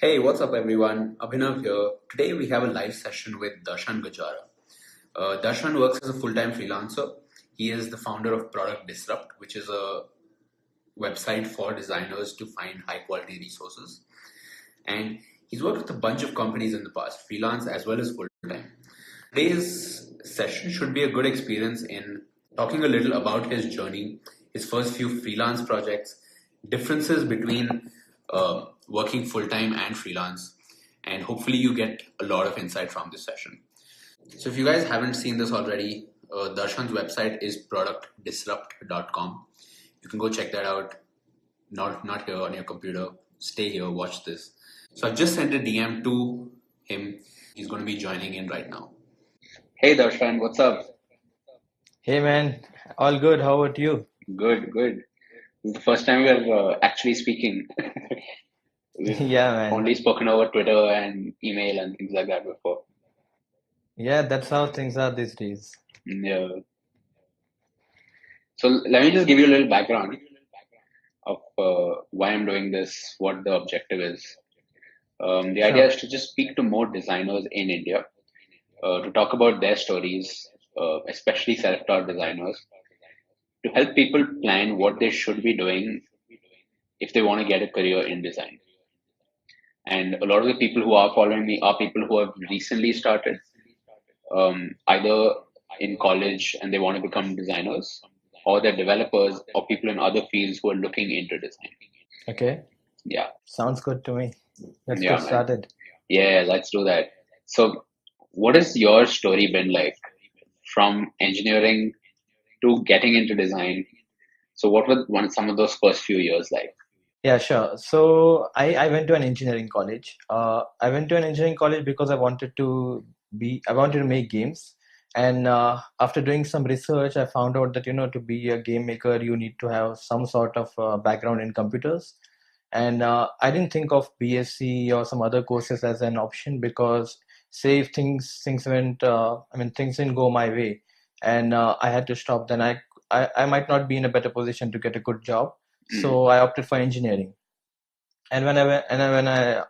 Hey, what's up, everyone? Abhinav here. Today we have a live session with Darshan Gajara. Darshan works as a full-time freelancer. He is the founder of Product Disrupt, which is a website for designers to find high-quality resources. And he's worked with a bunch of companies in the past, freelance as well as full-time. Today's session should be a good experience in talking a little about his journey, his first few freelance projects, differences between working full time and freelance, and hopefully you get a lot of insight from this session. So, if you guys haven't seen this already, Darshan's website is productdisrupt.com. You can go check that out. Not here on your computer. Stay here, watch this. So, I've just sent a DM to him. He's going to be joining in right now. Hey Darshan, what's up? Hey man, all good. How about you? Good, good. This is the first time we're actually speaking. We've Yeah, man. only spoken over Twitter and email and things like that before. Yeah, that's how things are these days. Yeah. So let me just give you a little background of why I'm doing this, what the objective is. The idea Sure. is to just speak to more designers in India, to talk about their stories, especially self-taught designers, to help people plan what they should be doing if they want to get a career in design. And a lot of the people who are following me are people who have recently started, either in college and they want to become designers, or they're developers or people in other fields who are looking into design. Okay. Yeah, Sounds good to me. Let's yeah, get man. started. Yeah, let's do that. So, what has your story been like from engineering to getting into design? So, what were some of those first few years like? Yeah, sure. So I went to an engineering college. I went to an engineering college because I wanted to make games. And after doing some research, I found out that, to be a game maker, you need to have some sort of background in computers. And I didn't think of BSc or some other courses as an option because say if things didn't go my way and I had to stop, then I might not be in a better position to get a good job. Mm, So I opted for engineering. And when I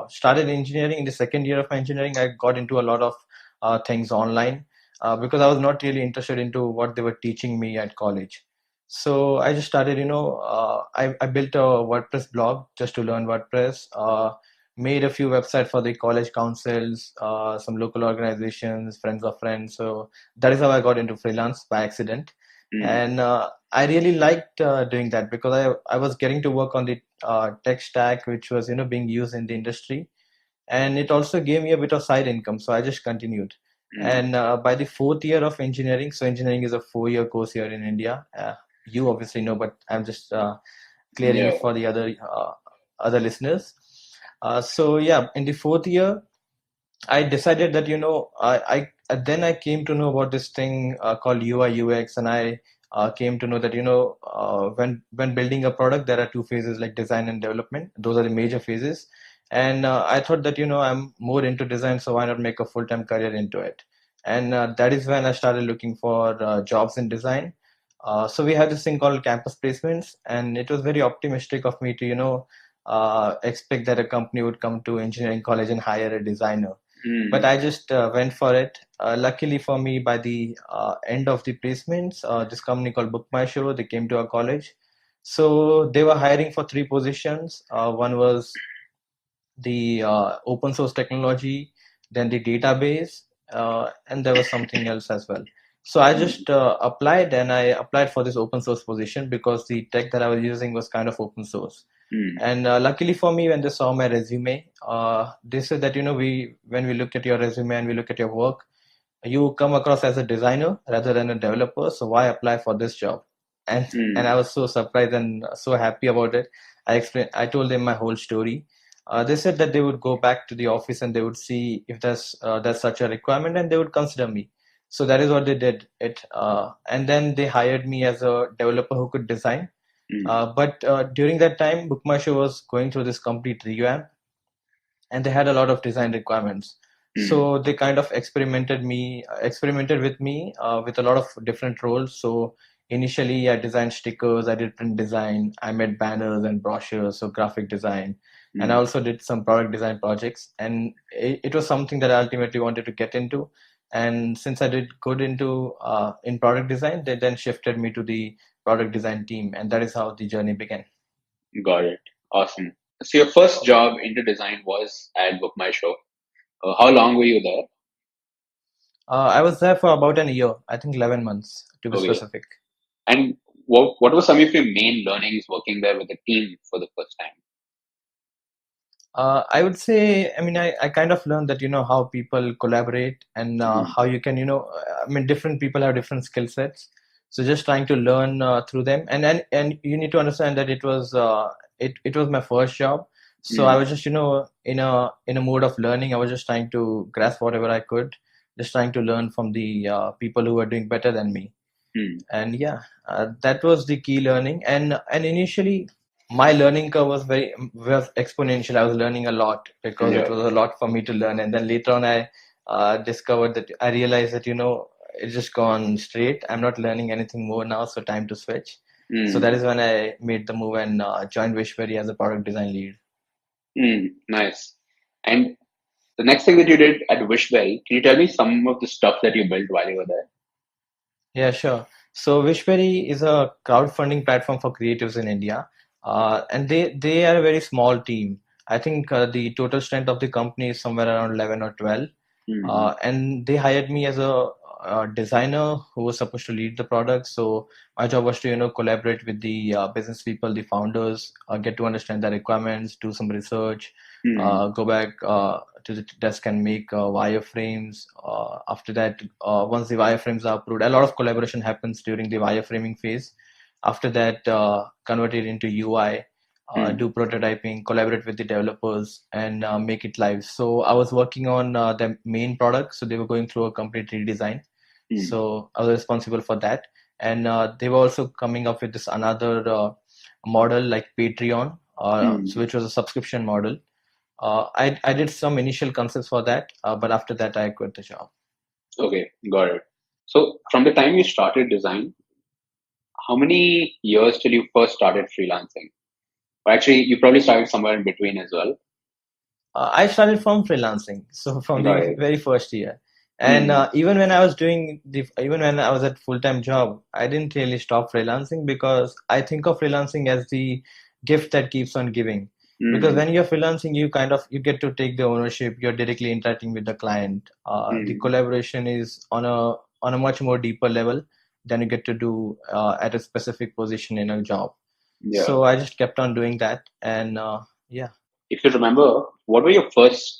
started engineering in the second year of my engineering, I got into a lot of things online because I was not really interested into what they were teaching me at college. So I just started, I built a WordPress blog just to learn WordPress. Made a few websites for the college councils, some local organizations, friends of friends. So that is how I got into freelance by accident. mm, And I really liked doing that because I was getting to work on the tech stack, which was being used in the industry, and it also gave me a bit of side income. So I just continued. mm. And by the fourth year of engineering, so engineering is a 4-year course here in India. You obviously know, but I'm just clearing Yeah. it for the other listeners. So yeah, in the fourth year, I decided that then I came to know about this thing called UI UX, and I came to know that when building a product, there are two phases like design and development. Those are the major phases, and I thought that I'm more into design, so why not make a full-time career into it? And that is when I started looking for jobs in design. So we had this thing called campus placements, and it was very optimistic of me to expect that a company would come to engineering college and hire a designer, but Mm, I just went for it. Luckily for me, by the end of the placements, this company called BookMyShow, they came to our college. So they were hiring for three positions. One was the open source technology, then the database, and there was something else as well. So I just applied, and I applied for this open source position because the tech that I was using was kind of open source. mm, And luckily for me, when they saw my resume, they said that we when we look at your resume and we look at your work, you come across as a designer rather than a developer. So why apply for this job? And I mm, was so surprised and so happy about it. I told them my whole story. They said that they would go back to the office and they would see if there's such a requirement and they would consider me. So that is what they did. And then they hired me as a developer who could design. mm, But during that time, BookMyShow was going through this complete revamp, and they had a lot of design requirements. mm, So they kind of experimented with me with a lot of different roles. So initially, I designed stickers, I did print design, I made banners and brochures, so graphic design. and I also did some product design projects, and it was something that I ultimately wanted to get into. And since I did good in product design, they then shifted me to the product design team, and that is how the journey began. Got it. Awesome. So your first job into design was at BookMyShow. How long were you there? I was there for about a year, I think 11 months to be Okay. specific. And what were some of your main learnings working there with the team for the first time? I would say, I mean, I kind of learned that, how people collaborate and Mm. how you can, I mean, different people have different skill sets. So just trying to learn through them. And you need to understand that it was my first job. So I Mm. was just, in a mode of learning. I was just trying to grasp whatever I could, just trying to learn from the people who were doing better than me. Mm. And yeah, that was the key learning. And initially my learning curve was exponential. I was learning a lot because it Yeah. was a lot for me to learn. And then later on I discovered that I realized that it's just gone straight. I'm not learning anything more now, so time to switch. So that Mm. is when I made the move and joined Wishberry as a product design lead. Mm. Nice. And the next thing that you did at Wishberry, can you tell me some of the stuff that you built while you were there? Yeah, sure. So Wishberry is a crowdfunding platform for creatives in India, and they are a very small team. I think the total strength of the company is somewhere around 11 or 12, Mm. and they hired me as a designer who was supposed to lead the product. So my job was to collaborate with the business people, the founders, get to understand their requirements, do some research, Mm. go back to the desk and make wireframes. After that, once the wireframes are approved, a lot of collaboration happens during the wireframing phase. After that, convert it into UI, Mm. do prototyping, collaborate with the developers, and make it live. So I was working on the main product, so they were going through a complete redesign. Mm. So I was responsible for that, and they were also coming up with this another model like Patreon, Mm. so which was a subscription model. I did some initial concepts for that, but after that I quit the job. Okay, got it. So from the time you started design, how many years till you first started freelancing? Or actually, you probably started somewhere in between as well. I started from freelancing, so from Got the it. very first year. And Mm. even when I was at full-time job, I didn't really stop freelancing because I think of freelancing as the gift that keeps on giving. Because Mm. when you're freelancing, you get to take the ownership. You're directly interacting with the client. The Mm. collaboration is on a much more deeper level than you get to do at a specific position in a job. Yeah. So I just kept on doing that, and yeah. If you remember, what were your first,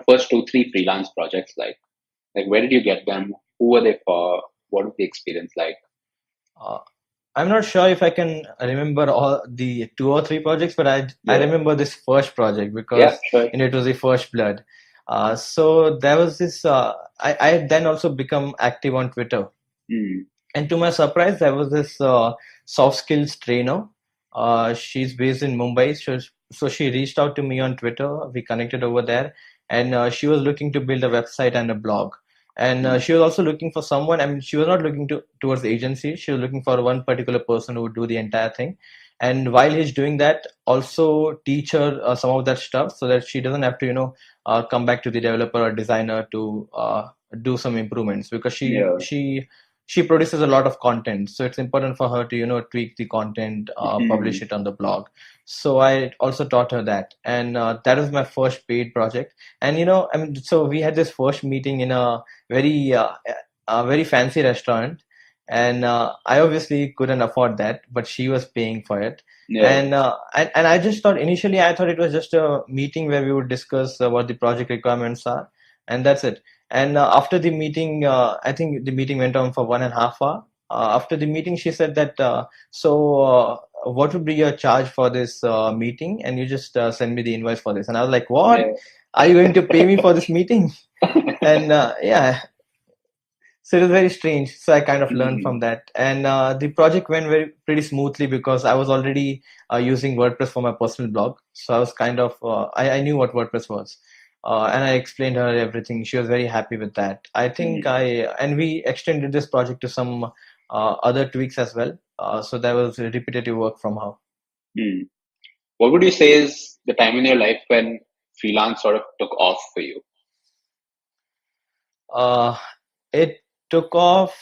first two, three freelance projects like? Like, where did you get them? Who were they for? What was the experience like? Uh, I'm not sure if I can remember all the two or three projects, but I Yeah. remember this first project Yeah, because sure. it was the first blood. So there was this. I had then also become active on Twitter, Mm. and to my surprise, there was this soft skills trainer. She's based in Mumbai, so she reached out to me on Twitter. We connected over there, and she was looking to build a website and a blog. And Mm. she was also looking for someone. I mean, she was not looking towards the agency. She was looking for one particular person who would do the entire thing. And while he's doing that, also teach her some of that stuff so that she doesn't have to, come back to the developer or designer to do some improvements because Yeah. she produces a lot of content, so it's important for her to tweak the content, publish Mm. it on the blog. So I also taught her that, and that was my first paid project. And I mean, so we had this first meeting in very a very fancy restaurant, and I obviously couldn't afford that, but she was paying for it. Yeah. And I just thought, initially I thought it was just a meeting where we would discuss what the project requirements are, and that's it. And after the meeting, I think the meeting went on for 1.5 hours. After the meeting, she said that, what would be your charge for this meeting? And you just send me the invoice for this. And I was like, what? Yeah. Are you going to pay me for this meeting? And yeah, so it was very strange. So I kind of learned Mm. from that. And the project went pretty smoothly because I was already using WordPress for my personal blog. So I was kind of, I knew what WordPress was. And I explained her everything. She was very happy with that. Mm. And we extended this project to some other tweaks as well. So that was repetitive work from her. Mm. What would you say is the time in your life when freelance sort of took off for you? Uh, it took off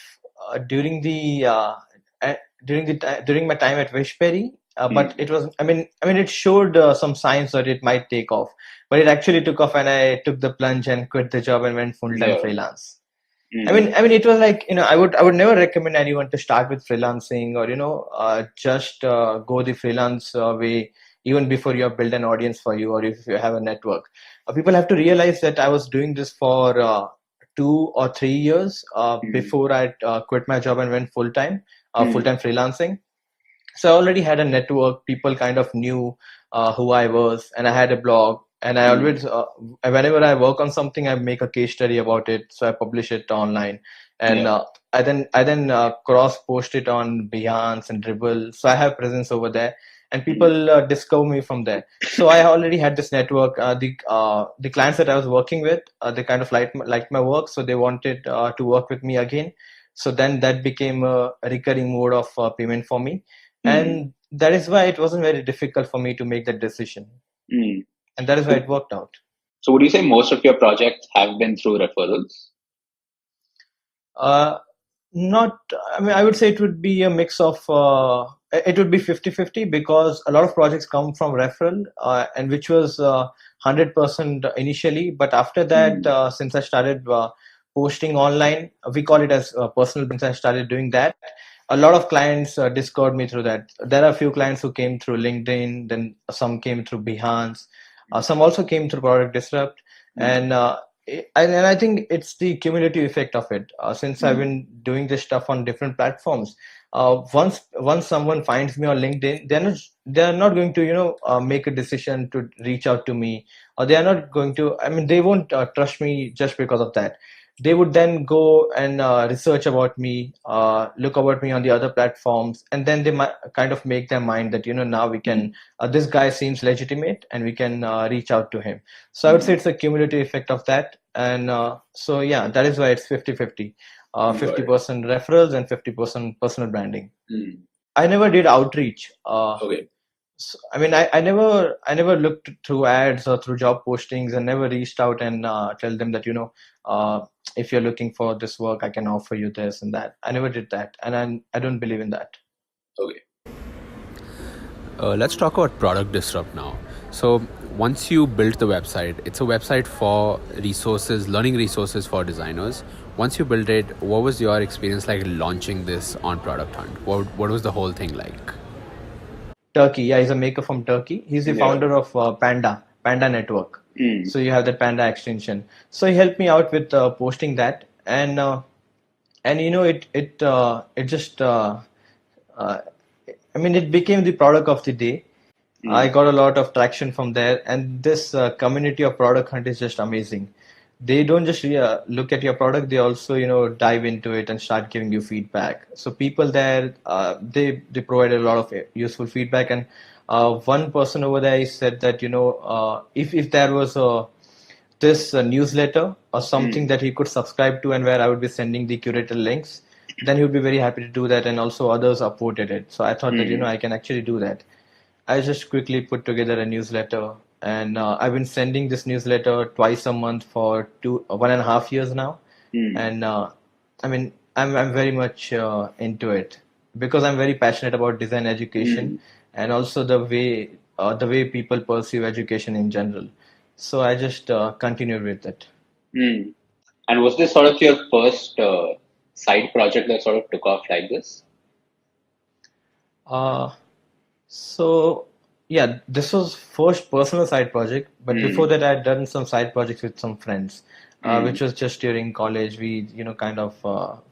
during the during my time at Wishberry, but it was I mean it showed some signs that it might take off, but it actually took off, and I took the plunge and quit the job and went full-time Yeah. freelance. I mean, it was like, I would never recommend anyone to start with freelancing, or just go the freelance way even before you have built an audience for you, or if you have a network. People have to realize that I was doing this for 2 or 3 years before I quit my job and went full-time freelancing. So I already had a network. People kind of knew who I was, and I had a blog. And I always, whenever I work on something, I make a case study about it. So I publish it online, and Yeah. I then cross post it on Behance and Dribble. So I have presence over there, and people discover me from there. So I already had this network. The clients that I was working with, they kind of liked my work, so they wanted to work with me again. So then that became a recurring mode of payment for me, and that is why it wasn't very difficult for me to make that decision, and that is why it worked out. So would you say most of your projects have been through referrals? uh, Not, I mean, I would say it would be a mix of it would be 50-50, because a lot of projects come from referral, and which was 100% initially, but after that, since I started posting online, we call it as personal brands, I started doing that. A lot of clients discovered me through that. There are a few clients who came through LinkedIn, then some came through Behance, some also came through Product Disrupt, and and I think it's the cumulative effect of it. Since I've been doing this stuff on different platforms, once someone finds me on LinkedIn, they're not going to make a decision to reach out to me, or they are not going to. I mean, they won't trust me just because of that. They would then go and research about me, look about me on the other platforms, and then they might kind of make their mind that now we can. This guy seems legitimate, and we can reach out to him. So I would say it's a cumulative effect of that, and so yeah, that is why it's 50-50. 50% referrals and 50% personal branding. I never did outreach. Okay. I mean, I never looked through ads or through job postings, and never reached out and tell them that if you're looking for this work, I can offer you this and that. I never did that, and I don't believe in that. Okay. Let's talk about Product Disrupt now. So once you built the website, it's a website for resources, learning resources for designers. Once you built it, what was your experience like launching this on Product Hunt? What was the whole thing like? Turkey, yeah, he's a maker from Turkey. He's the founder of Panda Network. So you have that Panda extension. So he helped me out with posting that, and it just I mean, it became the product of the day. I got a lot of traction from there, and this community of Product Hunt is just amazing. They don't just look at your product; they also dive into it and start giving you feedback. So people there, they provide a lot of useful feedback, and one person over there said that if there was this newsletter or something that he could subscribe to, and where I would be sending the curated links, then he would be very happy to do that, and also others upvoted it. So I thought that I can actually do that. I just quickly put together a newsletter, and I've been sending this newsletter twice a month for 1.5 years now. And I mean, I'm very much into it, because I'm very passionate about design education, and also the way people perceive education in general. So I just continued with it. And was this sort of your first side project that sort of took off like this? Uh, So yeah, this was first personal side project, but before that I had done some side projects with some friends, which was just during college. We kind of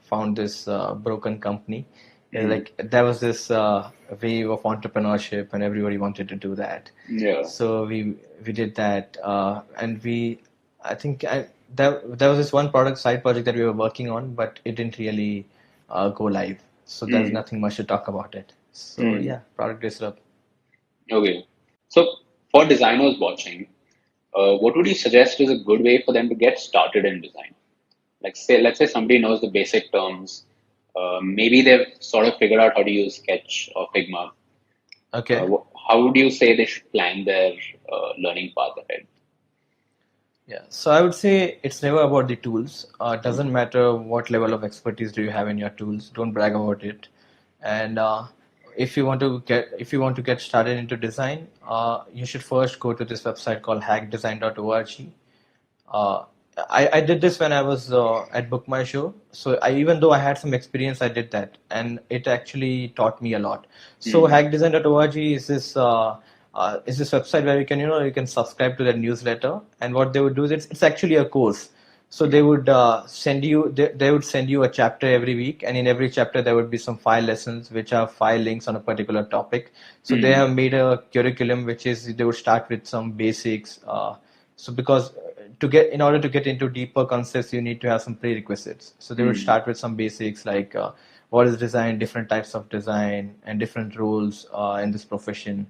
found this broken company. Like there was this wave of entrepreneurship, and everybody wanted to do that. Yeah. So we did that, and I think there was this one side project that we were working on, but it didn't really go live. So there's nothing much to talk about it. So yeah, product disrupt. Okay. So for designers watching, what would you suggest is a good way for them to get started in design? Like let's say somebody knows the basic terms. Maybe they've sort of figured out how to use Sketch or Figma. Okay. how would you say they should plan their learning path ahead? Yeah, so I would say it's never about the tools. It doesn't matter what level of expertise do you have in your tools. Don't brag about it. And if you want to get started into design, you should first go to this website called hackdesign.org. Uh, I did this when I was at BookMyShow. So even though I had some experience, I did that, and it actually taught me a lot. So Mm. hackdesign.org is this website where you can subscribe to their newsletter, and what they would do is it's actually a course. So they would send you a chapter every week, and in every chapter there would be some 5 lessons, which are 5 links on a particular topic. So they Mm. have made a curriculum which is they would start with some basics. So because in order to get into deeper concepts, you need to have some prerequisites. So they would Mm. start with some basics like what is design, different types of design, and different roles in this profession,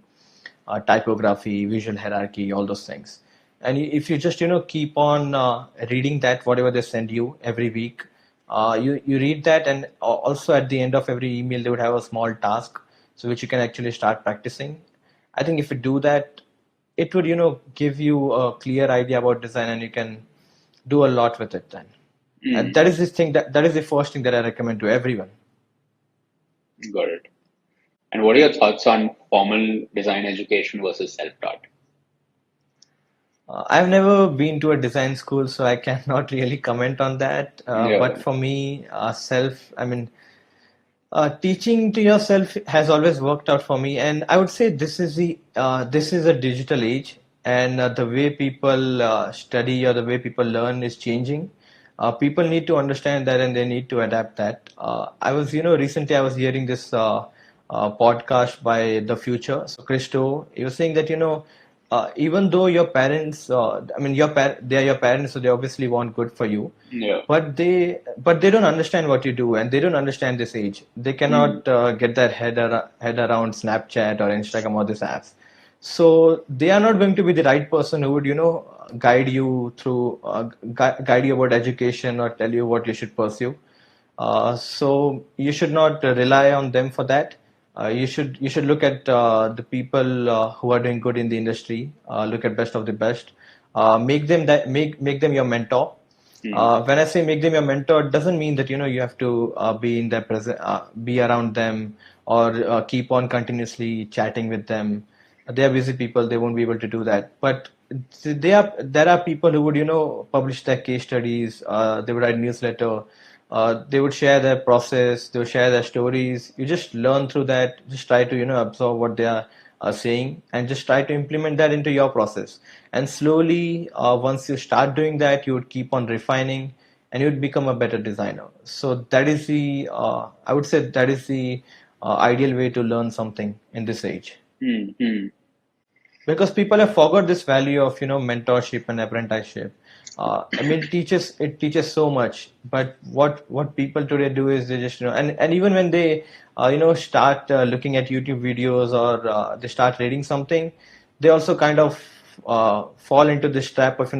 typography, visual hierarchy, all those things. And if you just keep on reading that, whatever they send you every week, you read that, and also at the end of every email they would have a small task, so which you can actually start practicing. I think if you do that, it would give you a clear idea about design, and you can do a lot with it then. And Mm. that is this thing that is the first thing that I recommend to everyone. Got it. And what are your thoughts on formal design education versus self-taught? I've never been to a design school, so I cannot really comment on that. But Yeah. for me, I mean, teaching to yourself has always worked out for me, and I would say this is a digital age, and the way people study or the way people learn is changing. People need to understand that, and they need to adapt that. Recently I was hearing this podcast by The Future. So Christo, he was saying that even though your parents, they are your parents, so they obviously want good for you, Yeah. but they don't understand what you do, and they don't understand this age. They Mm. cannot get their head around Snapchat or Instagram or these apps. So they are not going to be the right person who would guide you through guide you about education or tell you what you should pursue. So you should not rely on them for that. You should look at the people who are doing good in the industry. Look at best of the best. Make them your mentor. Mm. When I say make them your mentor, it doesn't mean that you have to be in their present, be around them, or keep on continuously chatting with them. They are busy people; they won't be able to do that. But there are people who would publish their case studies. They would write newsletter. They would share their process. They would share their stories. You just learn through that. Just try to absorb what they are saying, and just try to implement that into your process. And slowly, once you start doing that, you would keep on refining, and you would become a better designer. So that is I would say that is the ideal way to learn something in this age, Mm. Mm. because people have forgot this value of mentorship and apprenticeship. It teaches so much, but what people today do is they just and even when they start looking at YouTube videos, or they start reading something, they also kind of fall into this trap of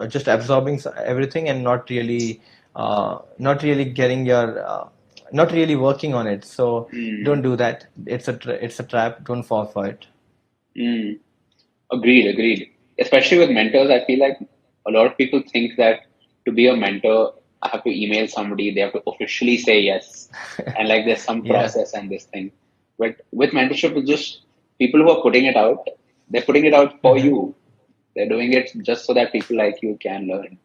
just absorbing everything, and not really getting your not really working on it. So don't Mm. do that. It's a trap. Don't fall for it. Mm. Agreed, agreed. Especially with mentors, I feel like a lot of people think that to be a mentor, I have to email somebody, they have to officially say yes, and like there's some Yeah. process and this thing. But with mentorship, it's just people who are putting it out, they're putting it out for Mhm. you. They're doing it just so that people like you can learn.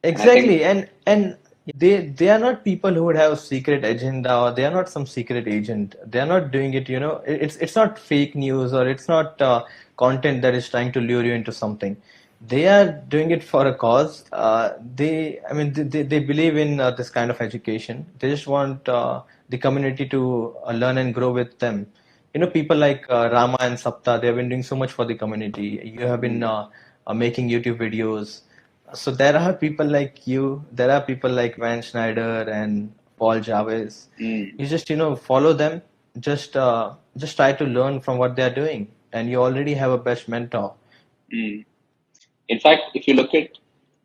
And I think, Exactly, and they are not people who would have a secret agenda, or they are not some secret agent. They are not doing it. It's not fake news, or it's not content that is trying to lure you into something. They are doing it for a cause. They believe in this kind of education. They just want the community to learn and grow with them. People like Rama and Sapta, they have been doing so much for the community. You have been mm, making YouTube videos. So there are people like you, there are people like Van Schneider and Paul Jarvis. mm, You just follow them, just try to learn from what they are doing, and you already have a best mentor. mm. In fact, if you look at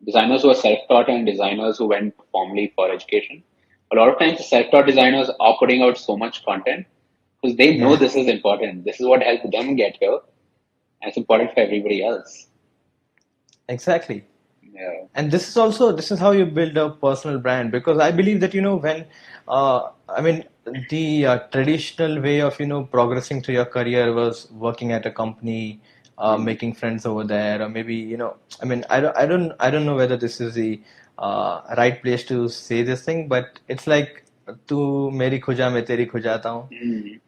designers who are self-taught and designers who went formally for education, a lot of times the self-taught designers are putting out so much content. because they know Yeah, this is important. This is what helped them get here, and it's important for everybody else. exactly. Yeah. And this is how you build a personal brand, because I believe that when I mean the traditional way of progressing through your career was working at a company, Mm. making friends over there, or maybe I mean I don't know whether this is the right place to say this thing, but it's like tu meri khuja मैं तेरी खुजाता हूँ. Mm.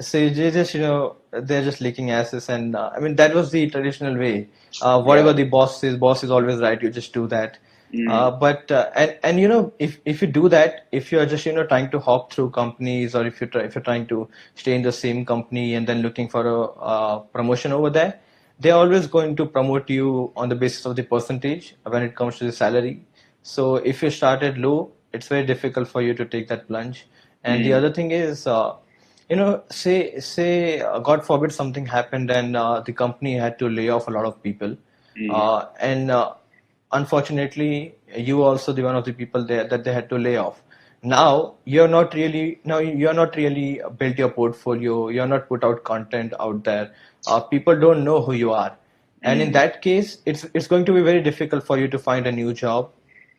So they just, they're just licking asses, and I mean that was the traditional way. Yeah. Whatever the boss is always right. You just do that. Mm. But and if you do that, if you're just trying to hop through companies, or if you're trying to stay in the same company and then looking for a promotion over there, they're always going to promote you on the basis of the percentage when it comes to the salary. So if you started low, it's very difficult for you to take that plunge. And the Mm. other thing is, say God forbid something happened and the company had to lay off a lot of people, Mm. and unfortunately you also the one of the people there that they had to lay off. Now you're not really built your portfolio. You're not put out content out there. People don't know who you are, and in Mm. that case, it's going to be very difficult for you to find a new job,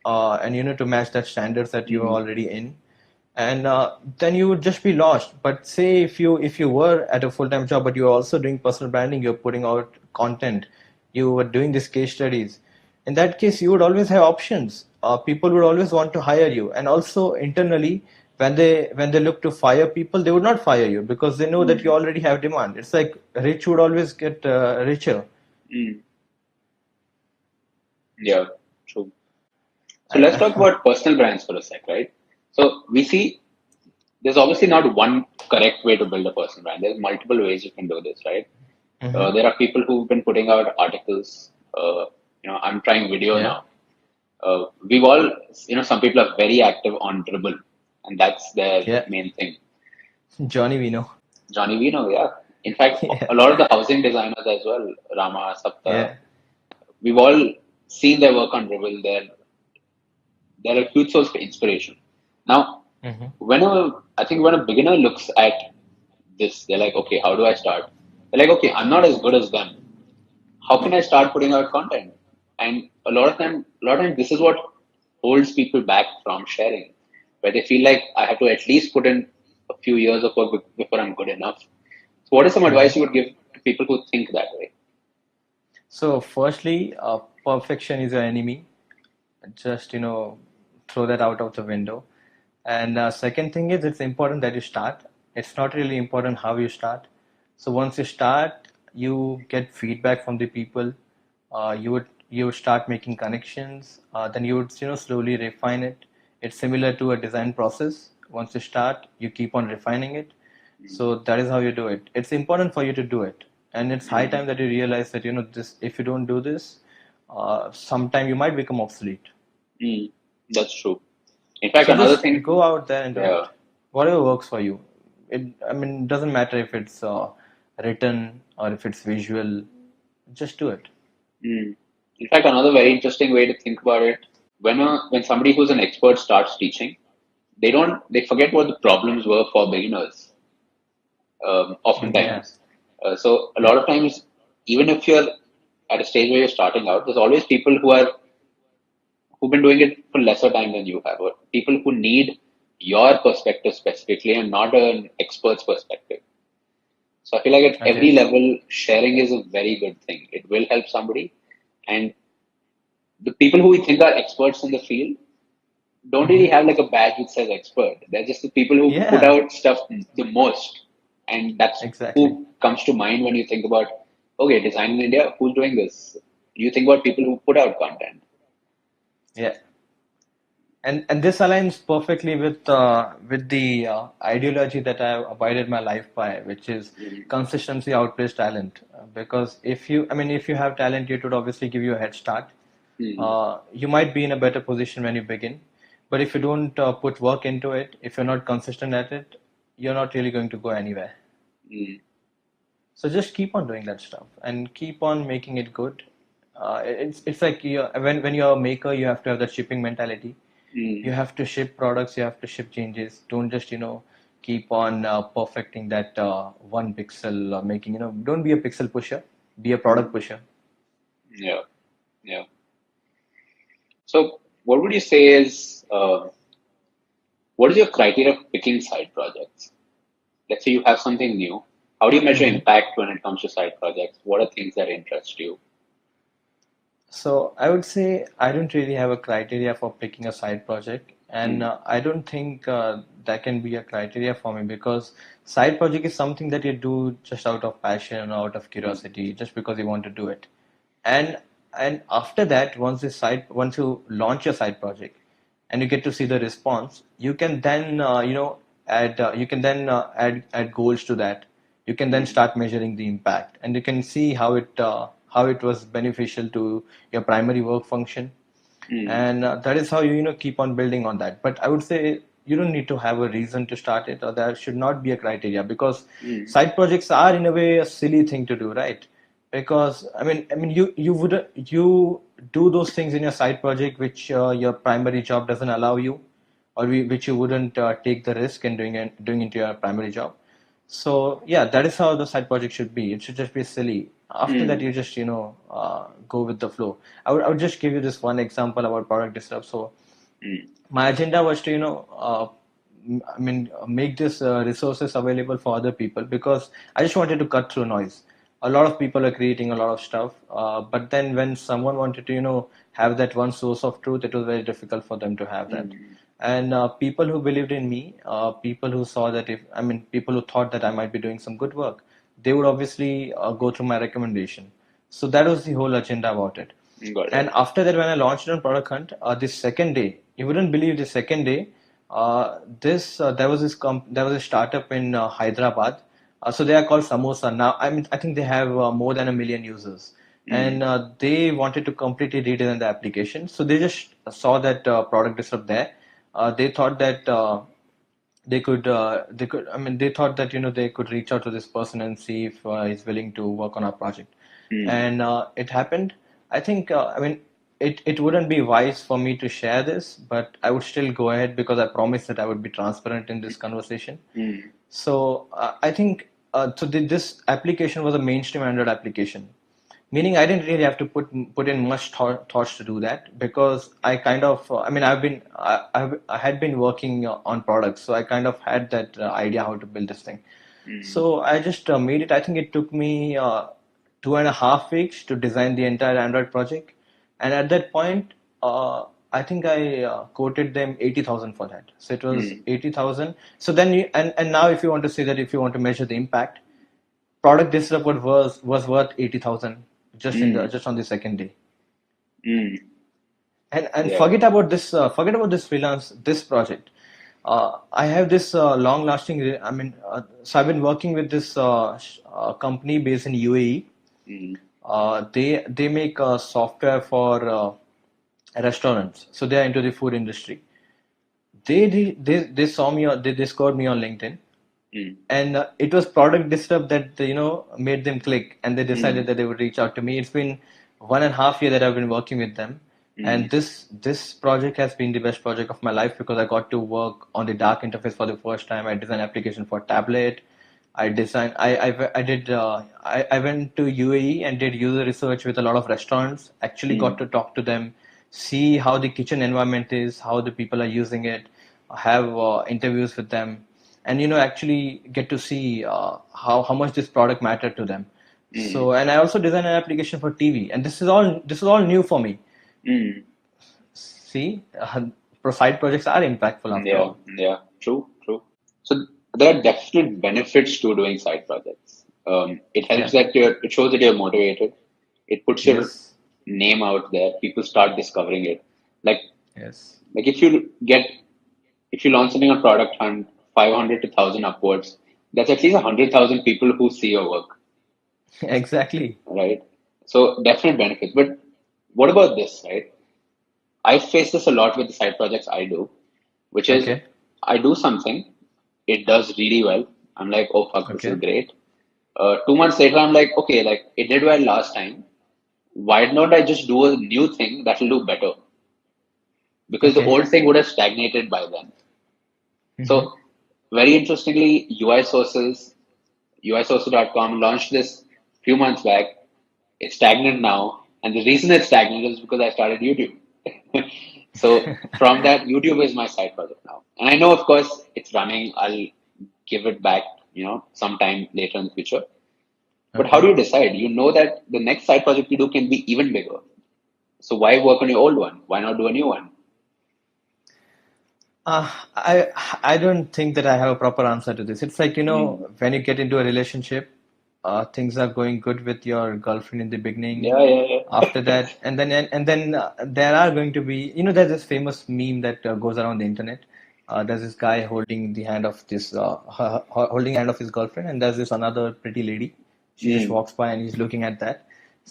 and to match that standards that you are Mm. already in, and then you would just be lost. But say if you were at a full-time job, but you're also doing personal branding, you're putting out content, you were doing these case studies, in that case you would always have options. People would always want to hire you, and also internally, when they look to fire people, they would not fire you because they know that you Mm. already have demand. It's like rich would always get richer. Mm. Yeah. True. So let's talk uh, about personal brands for a sec, right? So we see there's obviously not one correct way to build a personal brand. There's multiple ways you can do this, right? mhm. There are people who've been putting out articles. I'm trying video Yeah, now. We've all, some people are very active on Dribble, and that's their yeah. main thing. Johnny Vino. Johnny Vino, yeah. In fact, Yeah, a lot of the housing designers as well, Rama, Sapta, yeah. we've all seen their work on Dribble. They're a huge source of inspiration. Now, Mhm. I think when a beginner looks at this, they're like, okay, how do I start? They're like, okay, I'm not as good as them. How can I start putting out content? And a lot of times, this is what holds people back from sharing, where they feel like I have to at least put in a few years of work before I'm good enough. So, what is some advice Mhm. you would give to people who think that way? So, firstly, perfection is your enemy. Just, throw that out of the window. And second thing is, it's important that you start. It's not really important how you start. So once you start, you get feedback from the people. You would start making connections. Then you would slowly refine it. It's similar to a design process. Once you start, you keep on refining it. So that is how you do it. It's important for you to do it, and it's high Mm. time that you realize that this. If you don't do this, sometime you might become obsolete. Mm. That's true. In fact, So another just thing, go out there and do yeah. it. Whatever works for you. I mean, it doesn't matter if it's written or if it's visual. Just do it. Mm. In fact, another very interesting way to think about it, when somebody who's an expert starts teaching, they forget what the problems were for beginners. Yeah, Oftentimes, so a yeah, lot of times, even if you're at a stage where you're starting out, there's always people who've been doing it for lesser time than you have, or people who need your perspective specifically and not an expert's perspective. So I feel like at every okay. level, sharing is a very good thing. It will help somebody, and the people who we think are experts in the field don't really Hmm. have like a badge which says expert. They're just the people who put Yeah, out stuff the most. And that's exactly. who comes to mind when you think about, okay, design in India, who's doing this? You think about people who put out content. Yeah. And this aligns perfectly with the ideology that I've abided my life by, which is Mm. consistency outweighs talent. Because if you have talent, it would obviously give you a head start. Mm. You might be in a better position when you begin, but if you don't put work into it, if you're not consistent at it, you're not really going to go anywhere. Mm. So just keep on doing that stuff and keep on making it good. It's like when you're a maker, you have to have that shipping mentality. You Mm. have to ship products, you have to ship changes. Don't just keep on perfecting that 1 pixel, making, don't be a pixel pusher, be a product pusher. Yeah, yeah. So, what would you say is what is your criteria for picking side projects? Let's say you have something new. How do you measure Mm-hmm. impact when it comes to side projects? What are things that interest you? So I would say I don't really have a criteria for picking a side project, and Mm, I don't think that can be a criteria for me because side project is something that you do just out of passion or out of mm, curiosity, just because you want to do it. And after that, once you launch your side project and you get to see the response, you can then add goals to that. You can then mm, start measuring the impact, and you can see how it was beneficial to your primary work function, mm, and that is how you keep on building on that. But I would say you don't need to have a reason to start it, or there should not be a criteria, because mm, side projects are in a way a silly thing to do, right? Because I mean you do those things in your side project which your primary job doesn't allow you, or which you wouldn't take the risk in doing into your primary job. So yeah, that is how the side project should be. It should just be silly. After that, mm, you just go with the flow. I would just give you this one example about product disrupt. So mm, my agenda was to make this resources available for other people, because I just wanted to cut through noise. A lot of people are creating a lot of stuff, but then when someone wanted to have that one source of truth, it was very difficult for them to have that. mm, And people who believed in me, people who saw that people who thought that I might be doing some good work, they would obviously go through my recommendation. So that was the whole agenda about it. got And it. after that, when I launched it on Product Hunt, the second day, you wouldn't believe, the second day, this there was a startup in Hyderabad. So they are called Samosa now. I think they have more than 1 million users, Mm, and they wanted to completely redesign the application. So they just saw that product disrupt there. They thought that they thought that they could reach out to this person and see if he's willing to work on our project. mm, And it happened. I think it wouldn't be wise for me to share this, but I would still go ahead because I promised that I would be transparent in this conversation. mm, So I think this application was a mainstream Android application, meaning I didn't really have to put in much thoughts to do that, because I kind of I had been working on products, so I kind of had that idea how to build this thing. mm, So I just made it. I think it took me 2.5 weeks to design the entire Android project, and at that point, I think I quoted them 80,000 for that. So it was mm, 80,000. So then and now if you want to say that, if you want to measure the impact, product disrupt was worth 80,000 mm, just on the second day. mm. And Yeah. forget about this freelance, this project. I have this long lasting, so I've been working with this company based in UAE. Mm, They make software for restaurants, so they are into the food industry. They saw me they discovered me on LinkedIn, mm, and it was product disrupt that made them click, and they decided mm, that they would reach out to me. It's been 1.5 year that I've been working with them, and mm, this project has been the best project of my life, because I got to work on the dark interface for the first time. I designed application for tablet. I did I went to UAE and did user research with a lot of restaurants, actually got mm, to talk to them, see how the kitchen environment is, how the people are using it, have interviews with them, and actually get to see how much this product mattered to them. mm, So, and I also designed an application for TV, and this is all new for me. mm. See, side projects are impactful after Yeah, all. yeah. True, true. So there are definite benefits to doing side projects. It helps Yeah. that it shows that you're motivated. It puts your Yes. name out there. People start discovering it. Like, Yes. like if you launch something on Product Hunt, 500 to 1,000 upwards, that's at least 100,000 people who see your work, Exactly. right? So definite benefits. But what about this, right? I face this a lot with the side projects I do, which is Okay. I do something, it does really well. I'm like, oh fuck, this is Okay. great. 2 months later, I'm like, okay, like it did well last time. Why not I just do a new thing that will do better? Because the Okay. old thing would have stagnated by then. Hmm. So very interestingly, UIsources.com launched this few months back. It's stagnant now, and the reason it's stagnant is because I started YouTube. So from that, YouTube is my side project now, and I know, of course, it's running. I'll give it back, sometime later in the future. But how do Okay. you decide? You know that the next side project you do can be even bigger. So why work on your old one? Why not do a new one? Uh, I I don't think that I have a proper answer to this. It's like, Mm. when you get into a relationship, things are going good with your girlfriend in the beginning. Yeah, yeah, After yeah. that, and then there are going to be, there's this famous meme that goes around the internet. There's this guy holding the hand of this holding hand of his girlfriend, and there's this another pretty lady. She just Mm. walks by and he's looking at that.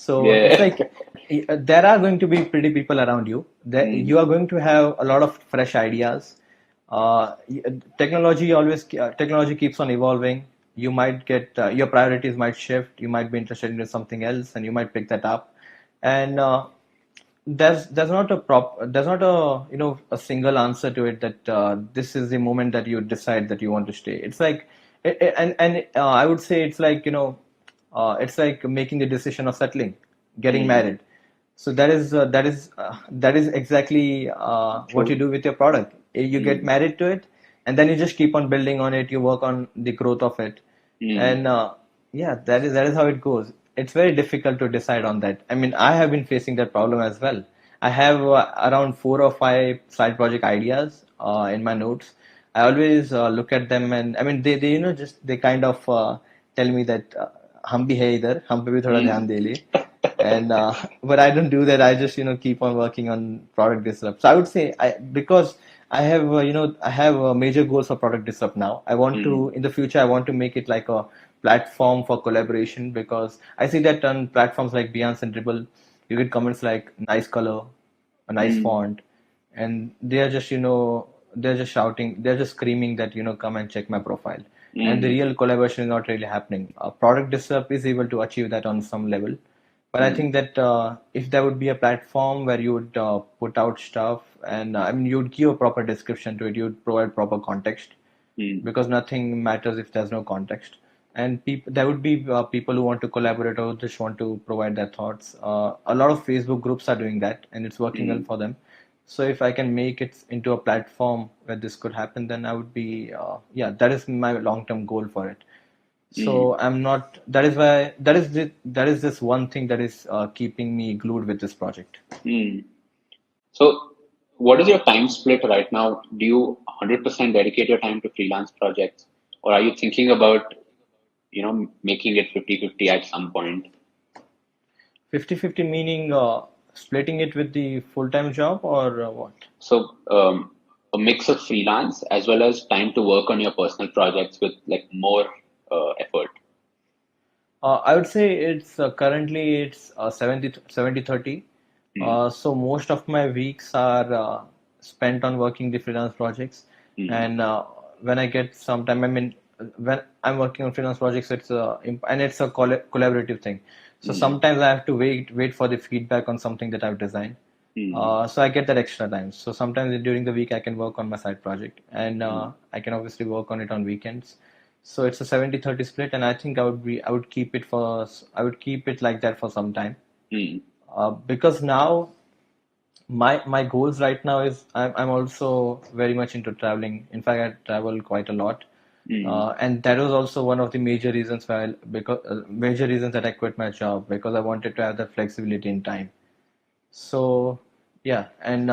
So it's Yeah. like there are going to be pretty people around you. That you Mm. are going to have a lot of fresh ideas. Technology keeps on evolving. You might get your priorities might shift. You might be interested in something else, and you might pick that up. And there's not a a single answer to it that this is the moment that you decide that you want to stay. It's like and I would say it's like making the decision of settling, getting Mm. married. So that is exactly what you True. do with your product. You get Mm. married to it, and then you just keep on building on it. You work on the growth of it, Mm. and yeah, that is how it goes. It's very difficult to decide on that. I mean, I have been facing that problem as well. I have around 4 or 5 side project ideas in my notes. I always look at them, and I mean, they just they kind of tell me that हम भी है इधर, हम पे भी थोड़ा ध्यान Mm. दे ले. And but I don't do that. I just keep on working on product disrupt. So I would say because I have major goals for product disrupt now. I want to Mm. in the future I want to make it like a platform for collaboration, because I see that on platforms like Beyonce and Dribble, you get comments like nice color, a nice Mm. font, and they're just shouting, they're just screaming that come and check my profile. And the Mm. real collaboration is not really happening. Product disrupt is able to achieve that on some level, but I Mm. think that if there would be a platform where you would put out stuff, and I mean, you'd give a proper description to it, you'd provide proper context, Mm. because nothing matters if there's no context. And there would be people who want to collaborate or just want to provide their thoughts. A lot of Facebook groups are doing that, and it's working well Mm. for them. So if I can make it into a platform where this could happen, then I would be, yeah, that is my long-term goal for it. Mm. So I'm not. That is why that is this one thing that is keeping me glued with this project. Mm. So, what is your time split right now? Do you 100% dedicate your time to freelance projects, or are you thinking about, making it 50-50 at some point? 50-50 meaning splitting it with the full-time job, or what? So, a mix of freelance as well as time to work on your personal projects with like more effort. I would say it's currently it's 70-30. Mm. So most of my weeks are spent on working the freelance projects, Mm. and when I get some time, I mean, when I'm working on freelance projects, and it's a collaborative thing. So Mm. sometimes I have to wait for the feedback on something that I've designed. Mm. So I get that extra time. So sometimes during the week I can work on my side project, and Mm. I can obviously work on it on weekends. So it's a 70-30 split, and I think I would keep it I would keep it like that for some time. Mm. Because now my goals right now is I'm also very much into traveling. In fact, I travel quite a lot. Mm. And that was also one of the major reasons major reasons that I quit my job, because I wanted to have that flexibility in time. So yeah, and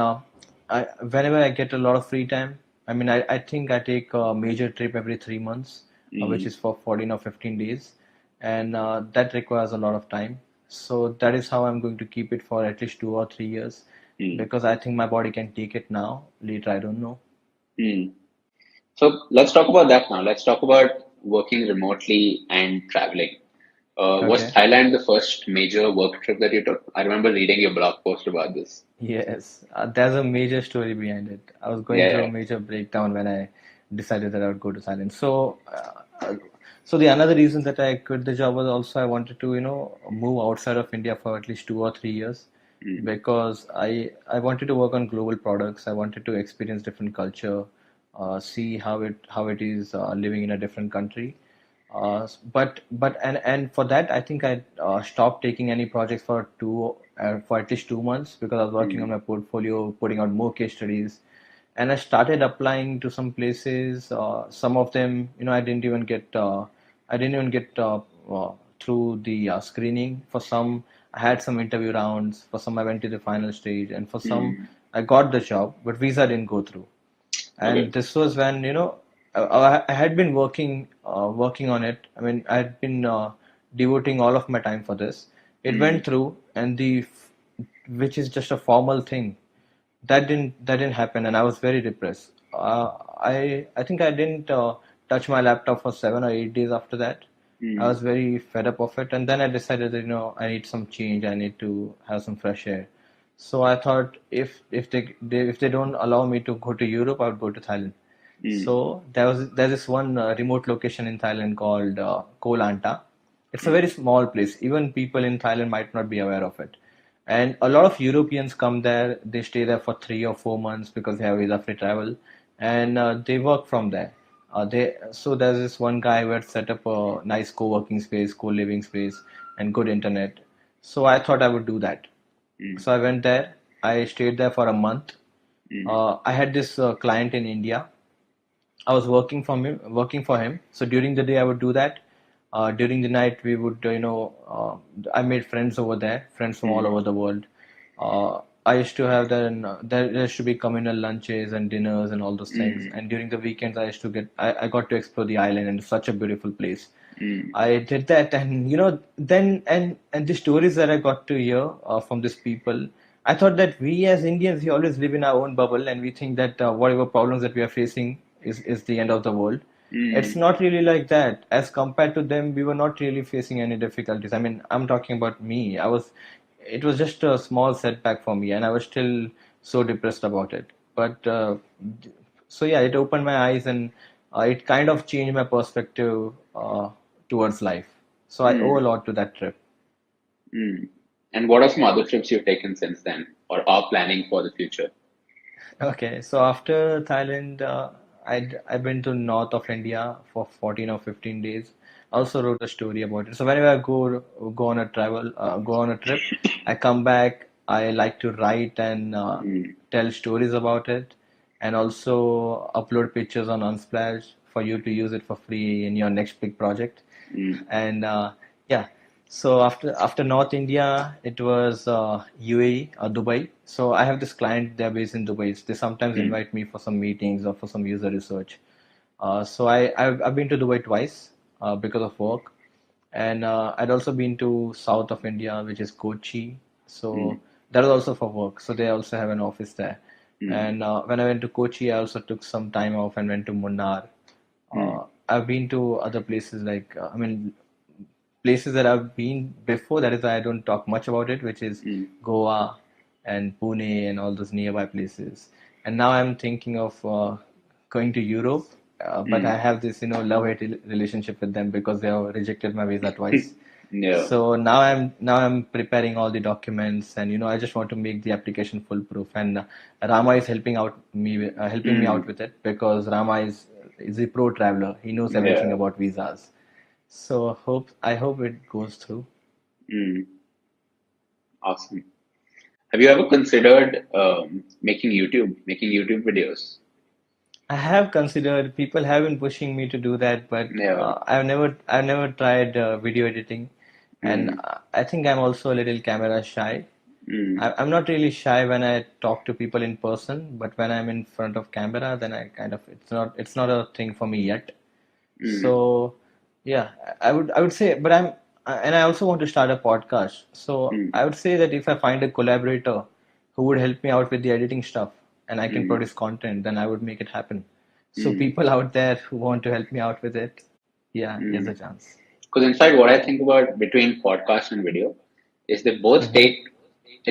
whenever I get a lot of free time, I mean, I think I take a major trip every 3 months, which Mm. is for 14 or 15 days, and that requires a lot of time. So that is how I'm going to keep it for at least 2 or 3 years, Mm. because I think my body can take it now. Later, I don't know. Mm. So let's talk about that now. Let's talk about working remotely and traveling. Was Okay. Thailand the first major work trip that you took? I remember reading your blog post about this. Yes, there's a major story behind it. I was going through Yeah. a major breakdown when I decided that I would go to Thailand. So the another reason that I quit the job was also I wanted to, move outside of India for at least 2 or 3 years, Mm. because I wanted to work on global products. I wanted to experience different culture. see how it is living in a different country. But for that, I think I stopped taking any projects for at least 2 months because I was working on Mm. my portfolio, putting out more case studies, and I started applying to some places. Some of them, I didn't even get through the screening. For some, I had some interview rounds. For some, I went to the final stage, and for some, Mm. I got the job, but visa didn't go through. And Okay. this was when I had been working on it. I mean, I had been devoting all of my time for this. It Mm. went through, and which is just a formal thing, that didn't happen, and I was very depressed. I think I didn't touch my laptop for 7 or 8 days after that. I Mm. was very fed up of it, and then I decided that I need some change. I need to have some fresh air. So I thought if they don't allow me to go to Europe, I would go to Thailand. Mm. So there's this one remote location in Thailand called Koh Lanta. It's a Mm. very small place. Even people in Thailand might not be aware of it. And a lot of Europeans come there. They stay there for 3 or 4 months because they have visa-free travel, and they work from there. So there's this one guy who had set up a nice co-working space, co-living space, and good internet. So I thought I would do that. Mm. So I went there. I stayed there for a month. Mm. I had this client in India. I was working for him. So during the day I would do that. During the night we would, I made friends over there, friends from all Mm. over the world. I used to have there used to be communal lunches and dinners and all those things. Mm. And during the weekends I got to explore the island, and it's such a beautiful place. Mm. I did that, and then and the stories that I got to hear from these people, I thought that we as Indians, we always live in our own bubble, and we think that whatever problems that we are facing is the end of the world. It's Mm. not really like that. As compared to them, we were not really facing any difficulties. I mean, I'm talking about me. It was just a small setback for me, and I was still so depressed about it. But so yeah, it opened my eyes, and it kind of changed my perspective towards life. So I owe a Mm. lot to that trip. Mm. And what are some other trips you've taken since then or are planning for the future? Okay, so after Thailand, I've been to north of India for 14 or 15 days. I also wrote a story about it. So whenever I go on a trip, I come back. I like to write and Mm. tell stories about it, and also upload pictures on Unsplash for you to use it for free in your next big project. Mm. And yeah, so after North India, it was UAE or Dubai. So I have this client, they're based in Dubai. They sometimes Mm. invite me for some meetings or for some user research. So I've been to Dubai twice because of work, and I'd also been to south of India, which is Kochi. Mm. So that was also for work. So they also have an office there. Mm. And when I went to Kochi, I also took some time off and went to Munnar. Mm. I've been to other places I mean, places that I've been before. That is why I don't talk much about it, which is Mm. Goa and Pune and all those nearby places. And now I'm thinking of going to Europe, but I Mm. have this, love-hate relationship with them because they have rejected my visa twice. Yeah. So now I'm preparing all the documents, and I just want to make the application foolproof. And Rama is helping me out Mm. with it because Rama is a pro traveler. He knows everything Yeah. about visas. So I hope it goes through. Mm. Awesome. Have you ever considered making YouTube videos? I have considered, people have been pushing me to do that, but Yeah. I've never tried video editing, and Mm. I think I'm also a little camera shy. Mm. I'm not really shy when I talk to people in person, but when I'm in front of camera, then I kind of it's not a thing for me yet. Mm. So yeah, I would say, but and I also want to start a podcast. So Mm. I would say that if I find a collaborator who would help me out with the editing stuff and I can Mm. produce content, then I would make it happen. So Mm. people out there who want to help me out with it, yeah, here's Mm. a chance. Because in fact, what I think about between podcast and video is they both Hmm. take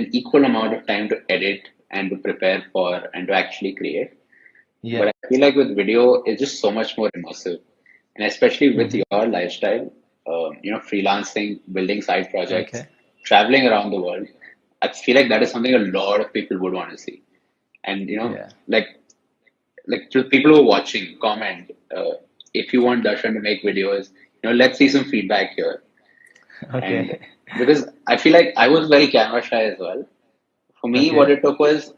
an equal amount of time to edit and to prepare for and to actually create. But Yeah. I feel like with video, it's just so much more immersive, and especially with Hmm. your lifestyle, freelancing, building side projects, Okay. traveling around the world. I feel like that is something a lot of people would want to see, and Yeah. like like to people who are watching, comment if you want Darshan to make videos. Let's see some feedback here. And Okay. because I feel like I was very camera shy as well. For me, what Okay. it took was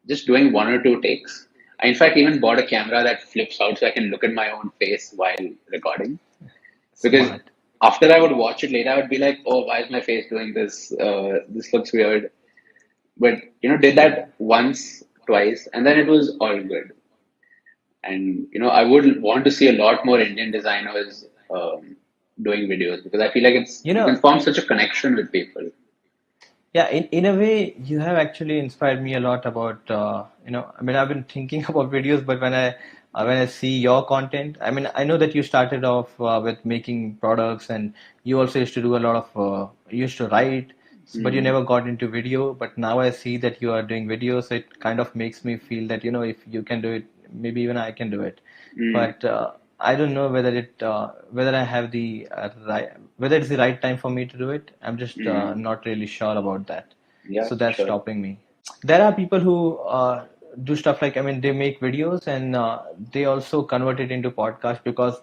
just doing one or two takes. I, in fact, even bought a camera that flips out so I can look at my own face while recording. Because Smart. after I would watch it later, I would be like, "Oh, why is my face doing this? This looks weird." But did that once, twice, and then it was all good. And I would want to see a lot more Indian designers doing videos because I feel like You you can know, form such a connection with people. yeah, in a way, you have actually inspired me a lot about, I mean, I've been thinking about videos, but when I see your content, I mean, I know that you started off with making products, and you also used to do a lot of, you used to write, but you Mm, never got into video. But now I see that you are doing videos, so it kind of makes me feel that, if you can do it, maybe even I can do it. mm, But I don't know whether I have the whether it's the right time for me to do it. I'm just mm. not really sure about that. Yeah, So that's sure. stopping me. There are people who do stuff like, I mean, they make videos and they also convert it into podcast because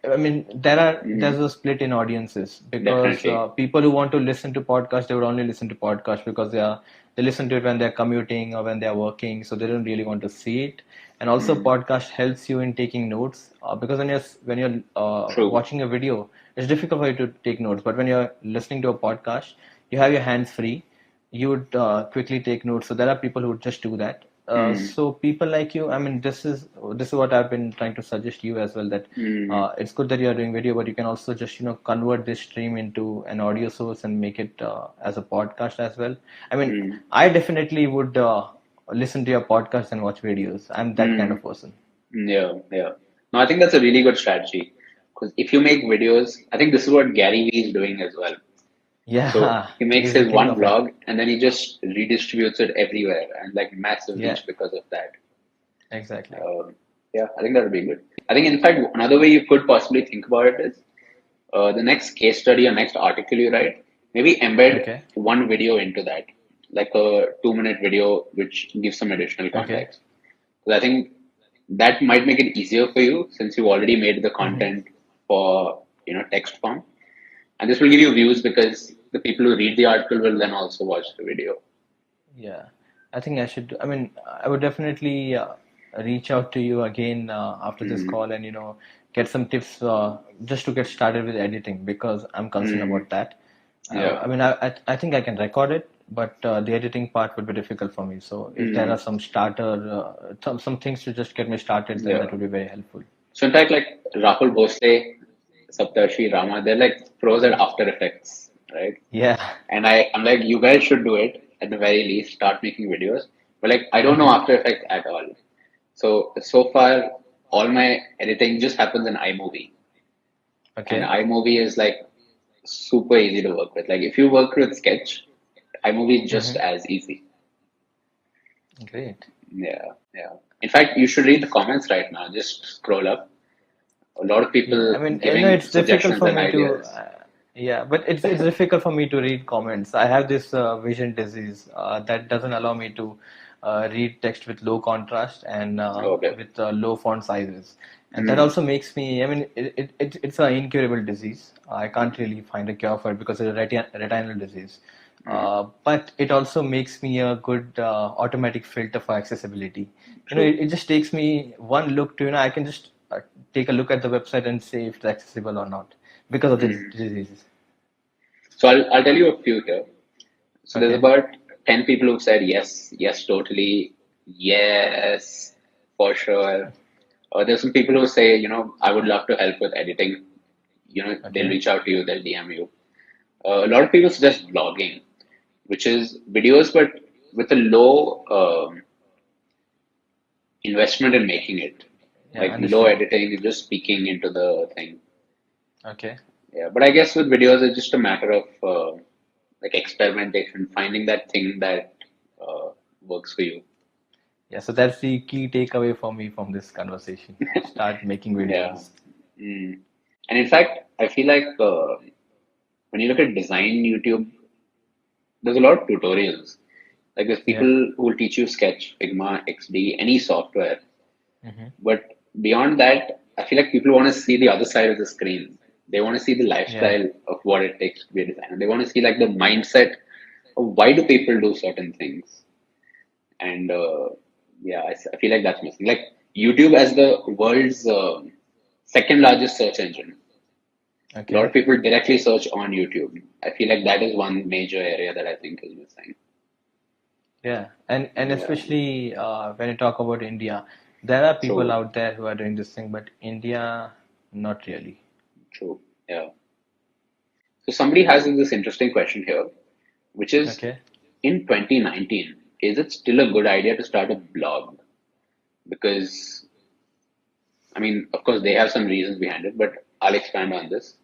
I mean there's Mm, a split in audiences because definitely. people who want to listen to podcast, they would only listen to podcast because they listen to it when they're commuting or when they're working, so they don't really want to see it. And also Mm, podcast helps you in taking notes because when you're true. watching a video, it's difficult for you to take notes, but when you're listening to a podcast, you have your hands free, you would quickly take notes. So there are people who would just do that. Mm, So people like you, I mean, this is what I've been trying to suggest you as well. That mm, it's good that you are doing video, but you can also just convert this stream into an audio source and make it as a podcast as well. I mean, mm, I definitely would listen to your podcast and watch videos. I'm that kind mm. of person. Yeah, yeah. No, I think that's a really good strategy because if you make videos, I think this is what Gary Vee is doing as well. So Yeah, he makes he's the his king one of it. vlog and then he just redistributes it everywhere and like massive Yeah, reach because of that. exactly. Yeah, I think that would be good. I think, in fact, another way you could possibly think about it is the next case study or next article you write, maybe embed Okay, one video into that, like a 2-minute video which gives some additional okay. context. Because I think that might make it easier for you since you've already made the Hmm. content for text form, and this will give you views because the people who read the article will then also watch the video. Yeah, I think I should. I mean, I would definitely reach out to you again after this Mm, call and get some tips just to get started with editing because I'm concerned mm, about that. yeah. I mean, I think I can record it, but the editing part would be difficult for me. So if there are Mm, some some things to just get me started, then yeah. that would be very helpful. So in fact, like Rahul Bhosle, Saptarshi Rama, they're like pros at After Effects, right? Yeah. And I'm like, you guys should do it at the very least, start making videos. But like, I don't know Hmm. After Effects at all. So far, all my editing just happens in iMovie. And Okay. iMovie is like super easy to work with. Like, if you work with Sketch, iMovie is just Hmm. as easy. Great. Yeah, yeah. In fact, you should read the comments right now. Just scroll up. A lot of Yeah, I people mean, giving it's difficult suggestions for and me to, ideas. yeah, but it's difficult for me to read comments. I have this vision disease that doesn't allow me to read text with low contrast and Okay. with low font sizes, and that Mm, also makes me. I mean, it's an incurable disease. I can't really find a cure for it because it's a retinal disease. mm, But it also makes me a good automatic filter for accessibility. true. It just takes me one look to, I can just take a look at the website and say if it's accessible or not because of the Mm. diseases. So I'll tell you a few here. So there's Okay. about 10 people who've said yes, yes, totally, yes, for sure. There's some people who say, I would love to help with editing. They'll Okay. reach out to you, they'll DM you. A lot of people suggest vlogging, which is videos, but with a low investment in making it. Yeah, Like low understood. editing, just speaking into the thing. Okay. Yeah, but I guess with videos, it's just a matter of like experimentation, finding that thing that uh, works for you. Yeah, so that's the key takeaway for me from this conversation. Start making Yeah. videos. Mm. And in fact, I feel like when you look at design YouTube, there's a lot of tutorials. Like there's Yeah. people who will teach you Sketch, Figma, XD, any software. Mm-hmm. But beyond that, I feel like people want to see the other side of the screen. They want to see the Yeah. lifestyle of what it takes to be a designer. They want to see like the mindset of why do people do certain things. And yeah, I feel like that's missing. Like YouTube as the world's second largest search engine. A lot Okay. of people directly search on YouTube. I feel like that is one major area that I think is missing. Yeah. And Yeah, especially when you talk about India, there are people true, out there who are doing this thing, but India, not really. true. Yeah. So somebody has this interesting question here, which is Okay. in 2019, is it still a good idea to start a blog? Because, I mean, of course, they have some reasons behind it, but I'll expand on this,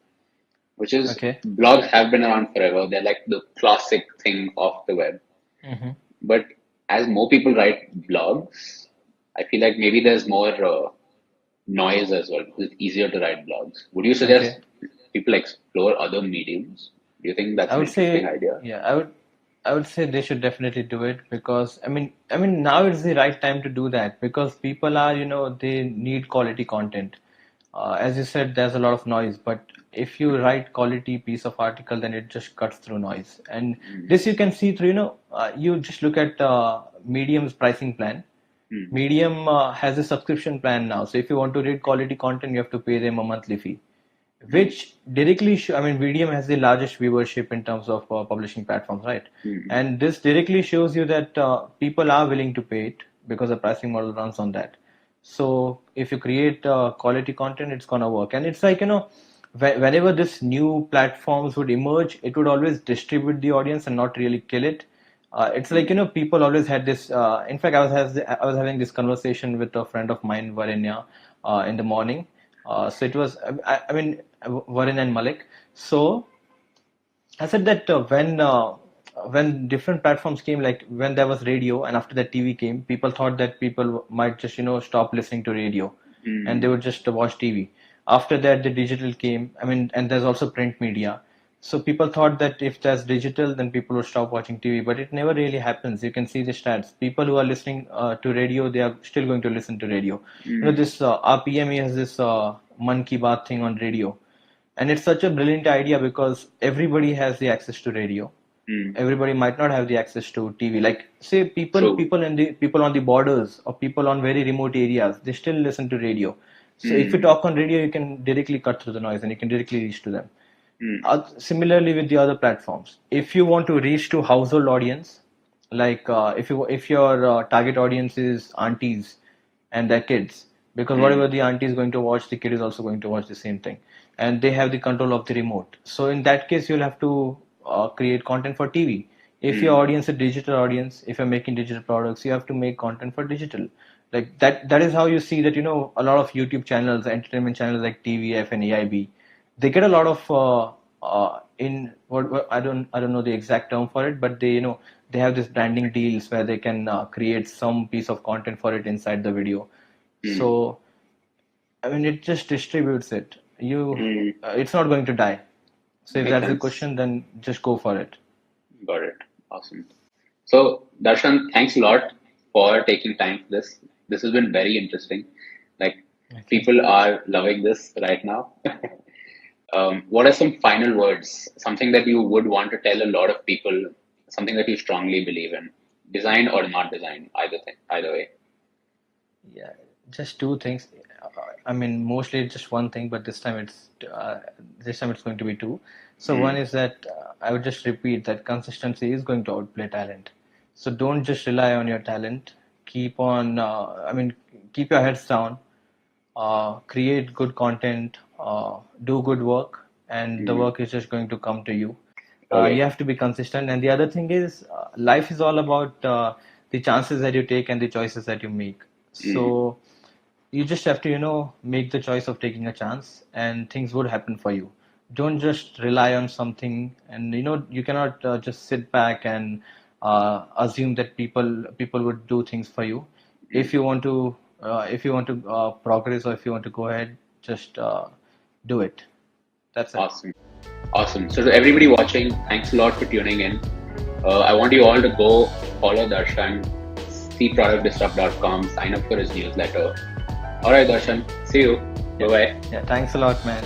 which is Okay. blogs have been around forever. They're like the classic thing of the web. Mm-hmm. But as more people write blogs, I feel like maybe there's more noise as well. It's easier to write blogs. Would you suggest Okay. people explore other mediums? Do you think that's I an would interesting say, idea? yeah, I would say they should definitely do it because I mean now is the right time to do that because people are, they need quality content. As you said, there's a lot of noise, but if you write quality piece of article, then it just cuts through noise. And Mm, this you can see through, you just look at Medium's pricing plan. mm, Medium has a subscription plan now. So if you want to read quality content, you have to pay them a monthly fee, mm, which directly I mean, Medium has the largest viewership in terms of publishing platforms, right? mm, And this directly shows you that people are willing to pay it because the pricing model runs on that. So if you create quality content, it's gonna work. And it's like, whenever this new platforms would emerge, it would always distribute the audience and not really kill it. It's like, mm, people always had this. In fact, I was having this conversation with a friend of mine, Varenya, in the morning. So it was, I mean, Varun and Malik. So I said that when different platforms came, like when there was radio and after that TV came, people thought that people might just stop listening to radio, and they mm, would just watch TV. After that, the digital came. I mean, and there's also print media. So people thought that if there's digital, then people would stop watching TV, but it never really happens. You can see the stats. People who are listening to radio, they are still going to listen to radio. mm, This RPME has this Man Ki Baat thing on radio, and it's such a brilliant idea because everybody has the access to radio. mm. Everybody might not have the access to TV. Like say True. people on the borders or people on very remote areas, they still listen to radio. So if you Mm, talk on radio, you can directly cut through the noise and you can directly reach to them. mm, Similarly with the other platforms, if you want to reach to household audience, like if your target audience is aunties and their kids, because whatever mm, the auntie is going to watch, the kid is also going to watch the same thing, and they have the control of the remote. So in that case, you'll have to create content for TV. If your mm, audience is a digital audience, if you're making digital products, you have to make content for digital. Like that is how you see that a lot of YouTube channels, entertainment channels like TVF and AIB, they get a lot of in what I don't know the exact term for it, but they have this branding deals where they can create some piece of content for it inside the video. mm, So I mean, it just distributes it. mm. It's not going to die. So if Makes that's the sense. question, then just go for it. Got it. Awesome. So, Darshan, thanks a lot for taking time for this. This has been very interesting. Like, Okay. people are loving this right now. What are some final words? Something that you would want to tell a lot of people, something that you strongly believe in, design or not design, either thing, either way. Yeah, just two things. I mean, mostly it's just one thing, but this time it's going to be two. So one Mm, is that I would just repeat that consistency is going to outplay talent. So don't just rely on your talent. Keep on. Keep your heads down. Create good content. Do good work, and the mm. work is just going to come to you. You Okay. have to be consistent, and the other thing is, life is all about the chances that you take and the choices that you make. Mm, So you just have to make the choice of taking a chance, and things would happen for you. Don't just rely on something, and you cannot just sit back and assume that people would do things for you. mm. If you want to progress, or if you want to go ahead, just do it. That's it. Awesome. Awesome. So, to everybody watching, thanks a lot for tuning in. I want you all to go follow Darshan, see productdisrupt.com, sign up for his newsletter, All right, Darshan. See you. Bye bye. Yeah, thanks a lot, man.